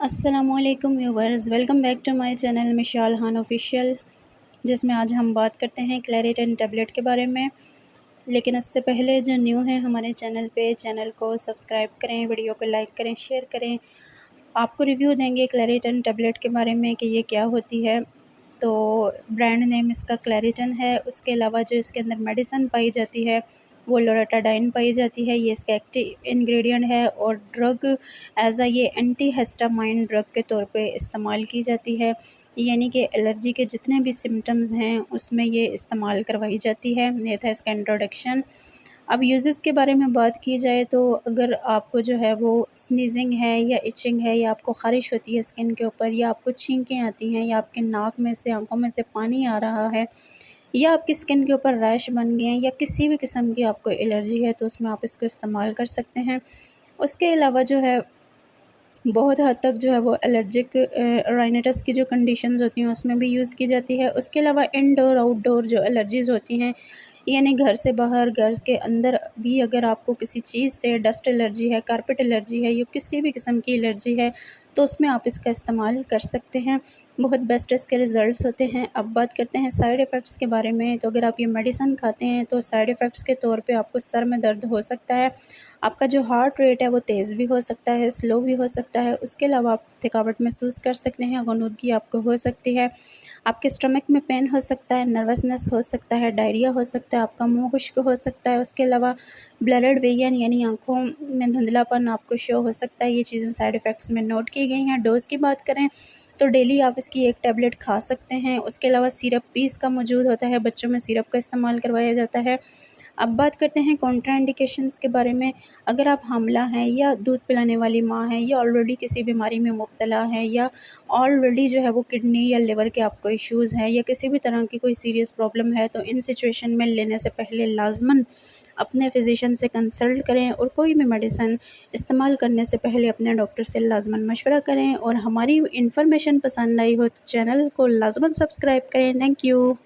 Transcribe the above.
अस्सलामुअलैकुम viewers, welcome back to my channel Mishal Khan official, जिसमें आज हम बात करते हैं क्लैरिटन टैबलेट के बारे में। लेकिन उससे पहले जो न्यू है हमारे चैनल पे, चैनल को सब्सक्राइब करें, वीडियो को लाइक करें, शेयर करें। आपको रिव्यू देंगे क्लैरिटन टैबलेट के बारे में कि ये क्या होती है। तो ब्रांड नेम इसका क्लैरिटन है। उसके अलावा जो इसके अंदर मेडिसिन पाई जाती है वो लोराटाडाइन पाई जाती है। ये इसका एक्टिव इंग्रेडिएंट है और ड्रग ये एंटी हिस्टामाइन ड्रग के तौर पे इस्तेमाल की जाती है। यानी कि एलर्जी के जितने भी सिम्टम्स हैं उसमें ये इस्तेमाल करवाई जाती है। ये था इसका इंट्रोडक्शन। अब यूजेस के बारे में बात की जाए तो अगर आपको जो है वो स्नीजिंग है या इचिंग है या आपको ख़ारिश होती है स्किन के ऊपर, या आपको छींकें आती हैं, या आपके नाक में से, आंखों में से पानी आ रहा है, या आपकी स्किन के ऊपर रैश बन गए हैं, या किसी भी किस्म की आपको एलर्जी है, तो उसमें आप इसको इस्तेमाल कर सकते हैं। उसके अलावा जो है बहुत हद तक जो है वो एलर्जिक राइनाइटिस की जो कंडीशंस होती हैं उसमें भी यूज़ की जाती है। उसके अलावा इनडोर आउटडोर जो एलर्जीज़ होती हैं, यानी घर से बाहर, घर के अंदर भी अगर आपको किसी चीज़ से डस्ट एलर्जी है, कारपेट एलर्जी है, या किसी भी किस्म की एलर्जी है, तो उसमें आप इसका इस्तेमाल कर सकते हैं। बहुत बेस्ट इसके रिज़ल्ट्स होते हैं। अब बात करते हैं साइड इफ़ेक्ट्स के बारे में। तो अगर आप ये मेडिसिन खाते हैं तो साइड इफ़ेक्ट्स के तौर पे आपको सर में दर्द हो सकता है, आपका जो हार्ट रेट है वो तेज़ भी हो सकता है, स्लो भी हो सकता है। उसके अलावा आप थकावट महसूस कर सकते हैं, ग़ुनूदगी आपको हो सकती है, आपके स्टमक में पेन हो सकता है, नर्वसनेस हो सकता है, डायरिया हो सकता है, आपका मुँह खुश्क हो सकता है। उसके अलावा ब्लरड विजन यानी आँखों में धुंधलापन आपको शो हो सकता है। ये चीज़ें साइड इफ़ेक्ट्स में नोट की गई हैं। डोज़ की बात करें तो डेली आप इसकी 1 टैबलेट खा सकते हैं। उसके अलावा सिरप भी इसका मौजूद होता है, बच्चों में सिरप का इस्तेमाल करवाया जाता है। अब बात करते हैं कॉन्ट्राइंडिकेशंस के बारे में। अगर आप हामिला हैं, या दूध पिलाने वाली माँ हैं, या ऑलरेडी किसी बीमारी में मुब्तला हैं, या ऑलरेडी जो है वो किडनी या लिवर के आपको इश्यूज़ हैं, या किसी भी तरह की कोई सीरियस प्रॉब्लम है, तो इन सिचुएशन में लेने से पहले लाज़मन अपने फ़िज़िशियन से कंसल्ट करें, और कोई भी मेडिसिन इस्तेमाल करने से पहले अपने डॉक्टर से लाज़मन मशवरा करें। और हमारी इन्फॉर्मेशन पसंद आई हो तो चैनल को लाज़मन सब्सक्राइब करें। Thank you.